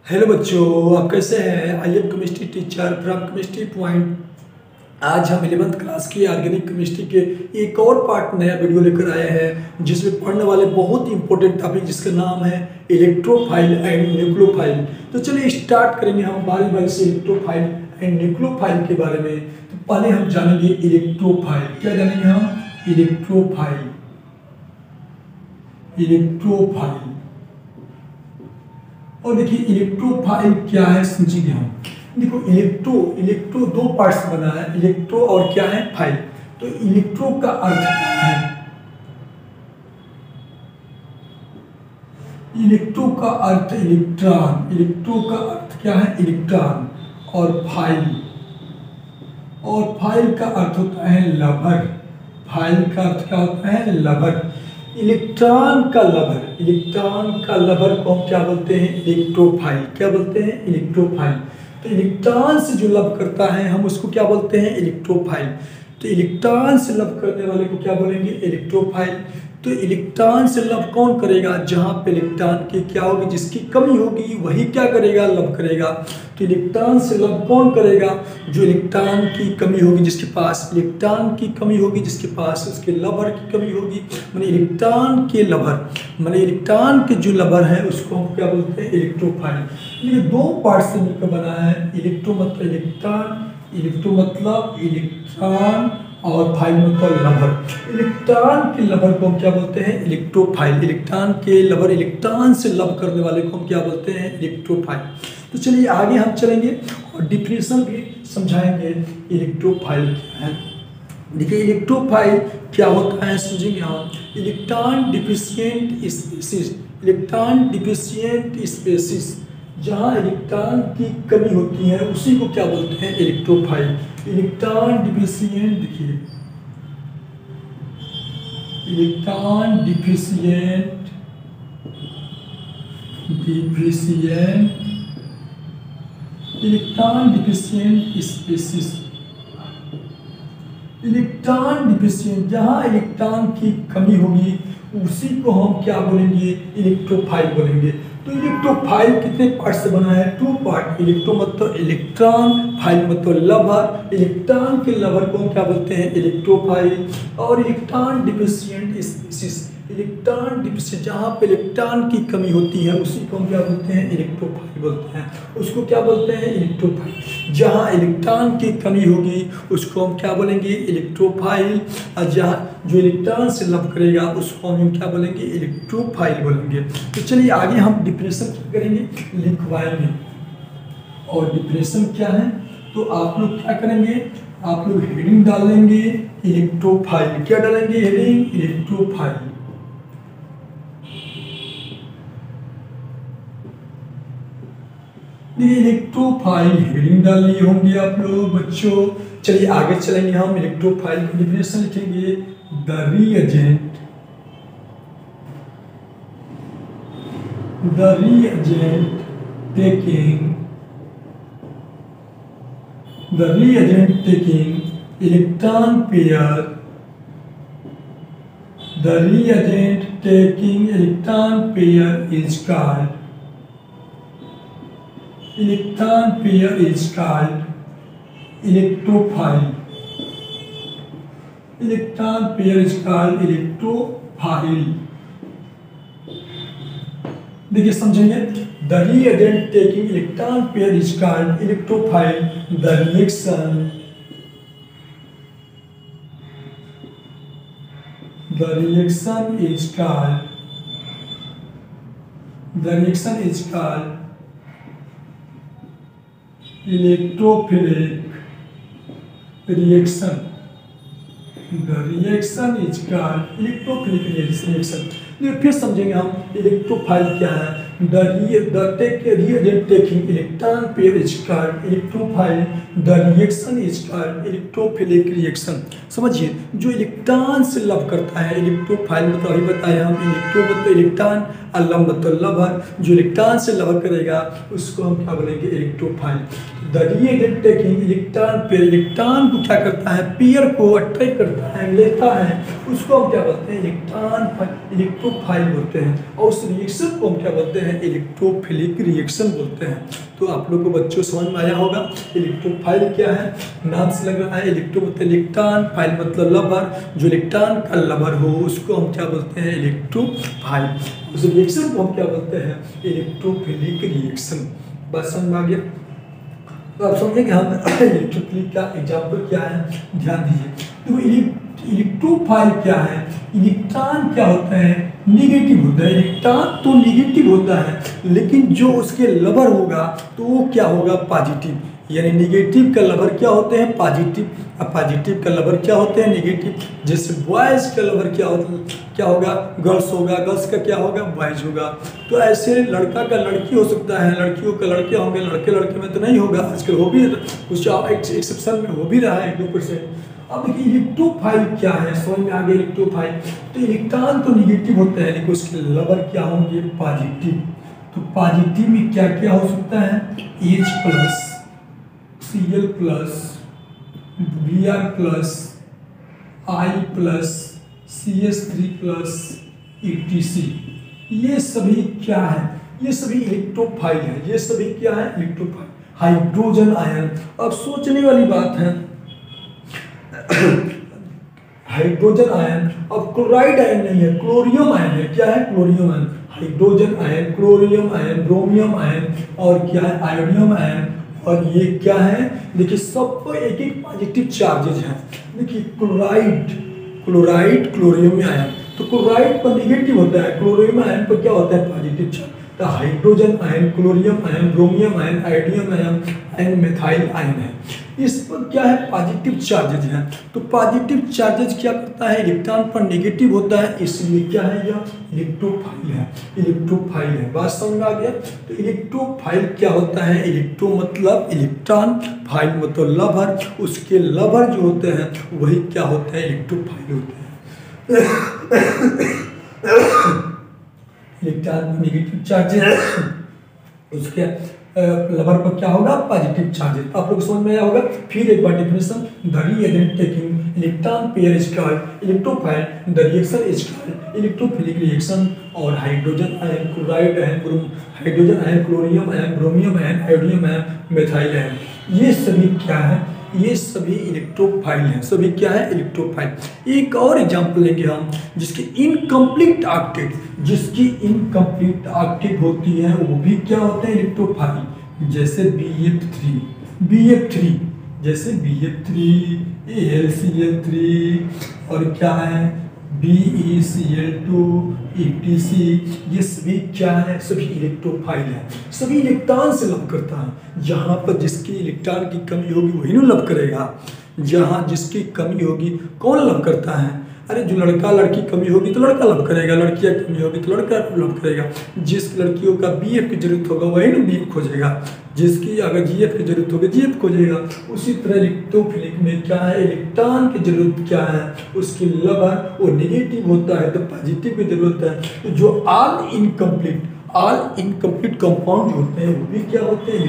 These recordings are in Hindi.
हेलो बच्चों, आप कैसे हैं? I am chemistry teacher from chemistry point. आज हम 11th क्लास की ऑर्गेनिक केमिस्ट्री के एक और पार्ट नया वीडियो लेकर आए हैं, जिसमें पढ़ने वाले बहुत ही इंपॉर्टेंट टॉपिक जिसका नाम है इलेक्ट्रोफाइल एंड न्यूक्लियोफाइल। तो चलिए स्टार्ट करेंगे हम बारी बारी से इलेक्ट्रोफाइल एंड न्यूक्लियोफाइल के बारे में। तो पहले हम जानेंगे इलेक्ट्रोफाइल। क्या जानेंगे हम? इलेक्ट्रोफाइल। इलेक्ट्रोफाइल और देखिए इलेक्ट्रोफाइल क्या है समझेंगे हम। देखो इलेक्ट्रो दो पार्ट्स बना है, इलेक्ट्रो और क्या है फाइल। तो इलेक्ट्रो का अर्थ क्या है? इलेक्ट्रो का अर्थ इलेक्ट्रॉन। इलेक्ट्रो का अर्थ क्या है? इलेक्ट्रॉन। और फाइल का अर्थ होता है लवर। फाइल का अर्थ क्या होता है? लवर। इलेक्ट्रॉन का लवर को हम क्या बोलते हैं? इलेक्ट्रोफाइल। क्या बोलते हैं? इलेक्ट्रोफाइल। तो इलेक्ट्रॉन से जो लव करता है हम उसको क्या बोलते हैं? इलेक्ट्रोफाइल। तो इलेक्ट्रॉन से लव करने वाले को क्या बोलेंगे? इलेक्ट्रोफाइल। तो इलेक्ट्रॉन से लव कौन करेगा? जहां पे इलेक्ट्रॉन की क्या होगी, जिसकी कमी होगी वही क्या करेगा? लव करेगा। तो इलेक्ट्रॉन से लव कौन करेगा? जो इलेक्ट्रॉन की कमी होगी, जिसके पास इलेक्ट्रॉन की कमी होगी, जिसके पास उसके लवर की कमी होगी, माने इलेक्ट्रॉन के लवर, माने इलेक्ट्रॉन के जो लवर है उसको हम क्या बोलते हैं? इलेक्ट्रोफाइल। ये दो पार्ट से मिलकर बना है। इलेक्ट्रो मतलब इलेक्ट्रॉन, इलेक्ट्रो मतलब इलेक्ट्रॉन और फाइल मतलब लवर। इलेक्ट्रॉन के लवर को हम क्या बोलते हैं? इलेक्ट्रोफाइल। इलेक्ट्रॉन के लवर, इलेक्ट्रॉन से लव करने वाले को हम क्या बोलते हैं? इलेक्ट्रोफाइल। तो चलिए आगे हम चलेंगे और डिफिनेशन भी समझाएंगे इलेक्ट्रोफाइल क्या है। देखिए इलेक्ट्रोफाइल क्या होता है समझेंगे हम। Electron deficient species. Electron deficient species, जहाँ इलेक्ट्रॉन की कमी होती है उसी को क्या बोलते हैं? इलेक्ट्रोफाइल। इलेक्ट्रॉन डिफिशिएंट, देखिए electron deficient electron deficient species. Electron deficient, जहाँ इलेक्ट्रॉन की कमी होगी उसी को हम क्या बोलेंगे? इलेक्ट्रोफाइल बोलेंगे। तो इलेक्ट्रोफाइल कितने पार्ट से बना है? Two part. इलेक्ट्रो मतलब इलेक्ट्रॉन, फाइल मतलब लवर। इलेक्ट्रॉन के लवर को हम क्या बोलते हैं? इलेक्ट्रोफाइल। और electron deficient species, electron deficient, जहाँ पे इलेक्ट्रॉन की कमी होती है उसी को हम क्या बोलते हैं? इलेक्ट्रोफाइल बोलते हैं। उसको क्या बोलते हैं? इलेक्ट्रोफाइल। जहाँ इलेक्ट्रॉन की कमी होगी उसको हम क्या बोलेंगे? इलेक्ट्रोफाइल। और जहाँ जो इलेक्ट्रॉन से लव करेगा उसको हम क्या बोलेंगे? इलेक्ट्रोफाइल बोलेंगे। तो चलिए आगे हम डिफिनेशन क्या करेंगे? लिखवाएंगे। और डिफिनेशन क्या है? तो आप लोग क्या करेंगे? आप लोग हेडिंग डालेंगे इलेक्ट्रोफाइल। क्या डालेंगे? Heading electrophile. इलेक्ट्रोफाइल हेडिंग डाल लिए होंगे आप लोग बच्चों। चलिए आगे चलेंगे हम। इलेक्ट्रोफाइल की डिफिनेशन लिखेंगे। The reagent taking electron pair, the reagent taking electron pair is called electrophile. Electron pair is called electrophile. देखिए समझेंगे। The reagent taking electron pair is called electrophile. The reaction is called electrophilic reaction. The reaction is called electrophilic reaction. फिर समझेंगे हम इलेक्ट्रोफाइल क्या है। The reagent taking electron pair is called electrophile. The reaction is called electrophilic reaction. समझिए, जो इलेक्ट्रॉन से लव करता है, इलेक्ट्रोफाइल मतलब अभी बताया हम। इलेक्ट्रो मतलब इलेक्ट्रॉन और लव मतलब लवर। जो इलेक्ट्रॉन से लवर करेगा उसको हम क्या बोलेंगे? Electrophile. The reagent taking electron pair, electron को क्या करता है? पेयर को अट्रैक्ट करता है, लेता है उसको हम क्या बोलते हैं, इलेक्ट्रोफाइल बोलते हैं। और उस रिएक्शन को हम क्या बोलते हैं, इलेक्ट्रोफिलिक रिएक्शन बोलते हैं। तो आप लोग को बच्चों समझ में आया होगा इलेक्ट्रोफाइल क्या है, नाम से लग रहा है। इलेक्ट्रो मतलब इलेक्ट्रॉन, फाइल मतलब लबर, जो इलेक्ट्रॉन का लबर हो उसको हम क्या बोलते हैं, इलेक्ट्रोफाइल। उस रिएक्शन को हम क्या बोलते हैं, इलेक्ट्रोफिलिक रिएक्शन। बात समझ में आ गया? तो आप समझें कि हम इलेक्ट्रोफिलिक का एग्जाम्पल क्या है, ध्यान दीजिए। तो इलेक्ट्रोफाइल क्या है, इलेक्ट्रॉन क्या होता है, निगेटिव होता है। इलेक्ट्रॉन तो निगेटिव होता है, लेकिन जो उसके लबर होगा तो वो क्या होगा, पॉजिटिव। यानी निगेटिव का लबर क्या होते हैं, पॉजिटिव, और पॉजिटिव का लबर क्या होते हैं, निगेटिव। जैसे बॉयज का लबर क्या होगा, गर्ल्स होगा, गर्ल्स का क्या होगा, बॉयज होगा। तो ऐसे लड़का का लड़की हो सकता है, लड़कियों का लड़के होंगे, लड़के लड़के में तो नहीं होगा। आजकल हो भी कुछ एक्सेप्शन में हो भी रहा है 2%। अब देखिए इलेक्ट्रोफाइल क्या है, समझ में आ गया इलेक्ट्रोफाइल। तो इलेक्ट्रॉन तो निगेटिव होता है, लेकिन उसके लबर क्या होंगे, पॉजिटिव। तो पॉजिटिव में क्या क्या हो सकता है, H+, Cl+, Br+, I+, CH3+, etc। ये सभी क्या है, ये सभी इलेक्ट्रोफाइल है। ये सभी क्या है, इलेक्ट्रोफाइल। हाइड्रोजन आयन, अब सोचने वाली बात है हाइड्रोजन आयन, अब क्लोराइड आयन नहीं है, क्लोरियम आयन है। क्या है, chlorium ion. Hydrogen ion, chlorium ion, bromium ion, और क्या है, आयोडियम आयन। और ये क्या है, देखिए सब पर एक एक पॉजिटिव चार्जेज हैं। देखिए क्लोराइड क्लोरियम आयन, तो क्लोराइड पर निगेटिव होता है, क्लोरियम आयन पर क्या होता है, पॉजिटिव चार्ज। तो hydrogen ion, chlorium ion, bromium ion, iodium ion, methyl ion है। इस पर क्या है, पॉजिटिव चार्जेज हैं। तो पॉजिटिव चार्जेज क्या करता है, इलेक्ट्रॉन पर नेगेटिव होता है, इसलिए क्या है, यह इलेक्ट्रोफाइल है। इलेक्ट्रोफाइल है, बात समझ में आ गया। तो इलेक्ट्रोफाइल क्या होता है, इलेक्ट्रो मतलब इलेक्ट्रॉन, फाइल मतलब लबर, उसके लबर जो होते हैं वही क्या होते हैं, इलेक्ट्रोफाइल होते हैं। इलेक्ट्रॉन नेगेटिव चार्जेस, उसके लबर पर क्या होगा, पॉजिटिव चार्जेस। आप लोग समझ में आया होगा। फिर एक बार definition, the reagent taking electron pair is called electrophile, the reaction is called electrophilic reaction. और hydrogen ion, chloride ion, hydrogen ion, chlorium ion, bromium ion, iodium ion, methyl ion, ये सभी क्या है, ये सभी इलेक्ट्रोफाइल हैं। सभी क्या है, इलेक्ट्रोफाइल। एक और एग्जांपल लेंगे हम, जिसकी इनकम्प्लीट ऑक्टेट, जिसकी इनकम्प्लीट ऑक्टेट होती है वो भी क्या होते हैं, इलेक्ट्रोफाइल। जैसे BF3, जैसे BF3, AlCl3, और क्या है, BeCl2, etc। ये सभी क्या है, सभी इलेक्ट्रोफाइल है। सभी इलेक्ट्रॉन से लव करता है। जहाँ पर जिसकी इलेक्ट्रॉन की कमी होगी वही ना लव करेगा। जहाँ जिसकी कमी होगी कौन लव करता है, अरे जो लड़का लड़की कमी होगी तो लड़का लव करेगा, लड़कियाँ कमी होगी तो लड़का लव करेगा। जिस लड़कियों का BF की जरूरत होगा वही ना BF खोजेगा, जिसकी अगर GF की जरूरत होगी GF खोजेगा। उसी तरह इलेक्ट्रोफिलिक में क्या है, इलेक्ट्रॉन की जरूरत क्या है, उसकी लबर वो नेगेटिव होता है तो पॉजिटिव की जरूरत है। तो जो ऑल इनकम्प्लीट कंपाउंड जो होते हैं वो भी क्या होते हैं,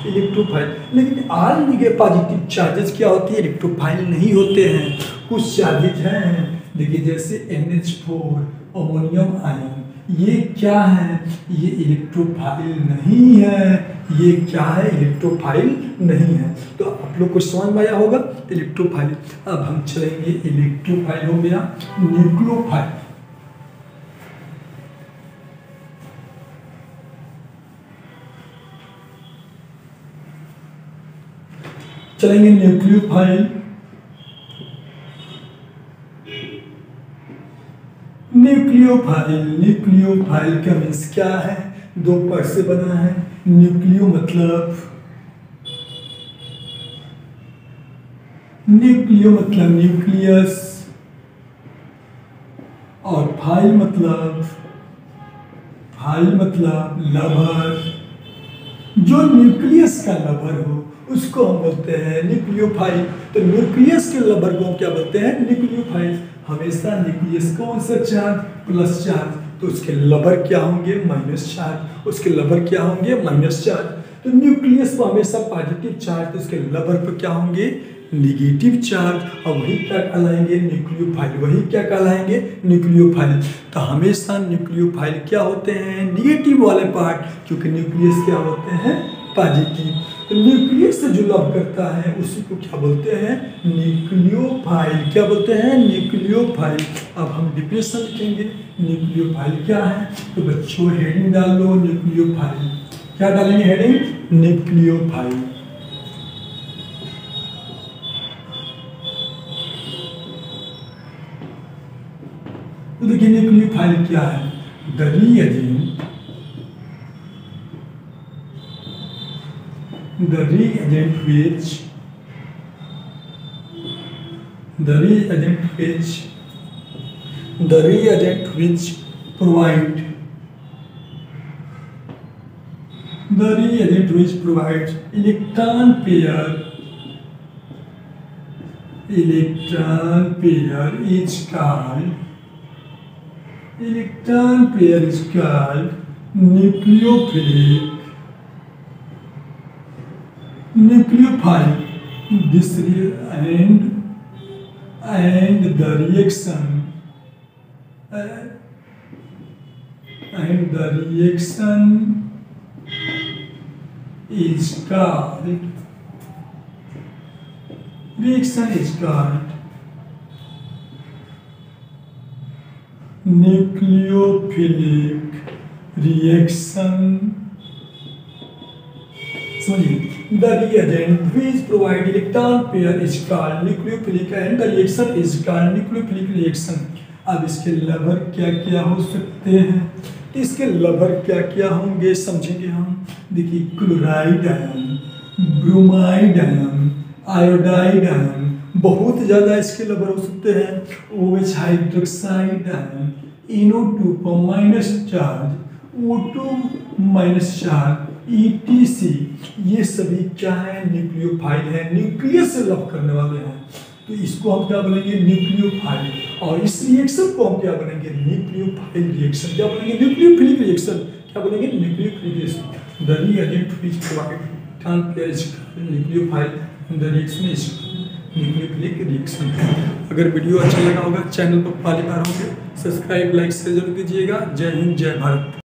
इलेक्ट्रोफाइल। लेकिन ऑल नेगेटिव पॉजिटिव चार्जेस क्या होते हैं, इलेक्ट्रोफाइल नहीं होते हैं। कुछ चार्जेज हैं, देखिए जैसे NH4, अमोनियम आयन, ये क्या है, ये इलेक्ट्रोफाइल नहीं है। ये क्या है, इलेक्ट्रोफाइल नहीं है। तो आप लोग को समझ में आया होगा इलेक्ट्रोफाइल। अब हम चलेंगे, इलेक्ट्रोफाइल हो गया, न्यूक्लियोफाइल। चलेंगे न्यूक्लियोफाइल। न्यूक्लियोफाइल का मीन्स क्या है, दो पार्ट से बना है। न्यूक्लियो मतलब न्यूक्लियस, और फाइल मतलब लवर। जो न्यूक्लियस का लवर हो उसको हम बोलते हैं न्यूक्लियोफाइल। तो न्यूक्लियस के लवर को हम क्या बोलते हैं, न्यूक्लियोफाइल। हमेशा न्यूक्लियस कौन सा चार्ज, प्लस चार्ज, तो उसके लवर क्या होंगे, माइनस चार्ज। उसके लवर क्या होंगे, माइनस चार्ज। तो न्यूक्लियस पर हमेशा पॉजिटिव चार्ज, तो उसके लवर पर क्या होंगे, निगेटिव चार्ज और वही क्या कहलाएंगे न्यूक्लियोफाइल, वही क्या कहलाएंगे न्यूक्लियोफाइल। तो हमेशा न्यूक्लियोफाइल क्या होते हैं निगेटिव वाले पार्ट, क्योंकि न्यूक्लियस क्या होते हैं पॉजिटिव। तो न्यूक्लियस से जो लव करता है उसी को क्या बोलते हैं न्यूक्लियोफाइल, क्या बोलते हैं न्यूक्लियोफाइल। अब हम डिफिनेशन लिखेंगे न्यूक्लियोफाइल क्या है, तो बच्चों हेडिंग डाल लो न्यूक्लियोफाइल, क्या डालेंगे हेडिंग न्यूक्लियोफाइल। तो देखिए न्यूक्लियोफाइल क्या है, the reagent which provides electron pair is called nucleophile. This and the reaction is called nucleophilic reaction. The reagent which provide electron pair is called nucleophilic and the reaction is called nucleophilic reaction. अब इसके लवर क्या क्या हो सकते हैं, इसके लवर क्या क्या होंगे समझेंगे हम। देखिए chloride ion, bromide ion, iodide ion, बहुत ज़्यादा इसके लवर हो सकते हैं। OH हाइड्रोक्साइड आयन, NO2 पर minus charge, O2 minus charge, ETC, ये सभी क्या है न्यूक्लियोफाइल है, न्यूक्लियस से लव करने वाले हैं। तो इसको हम क्या बोलेंगे न्यूक्लियोफाइल, और इस रिएक्शन को हम क्या बोलेंगे न्यूक्लियोफाइल रिएक्शन, क्या बोलेंगे न्यूक्लियोफिलिक रिएक्शन, क्या बोलेंगे nucleophilic reaction. The reagent which provide electron pair is nucleophile and the reaction is nucleophilic reaction. अगर वीडियो अच्छा लगा होगा चैनल पर पहली बार होंगे सब्सक्राइब लाइक शेयर जरूर कीजिएगा। जय हिंद जय भारत।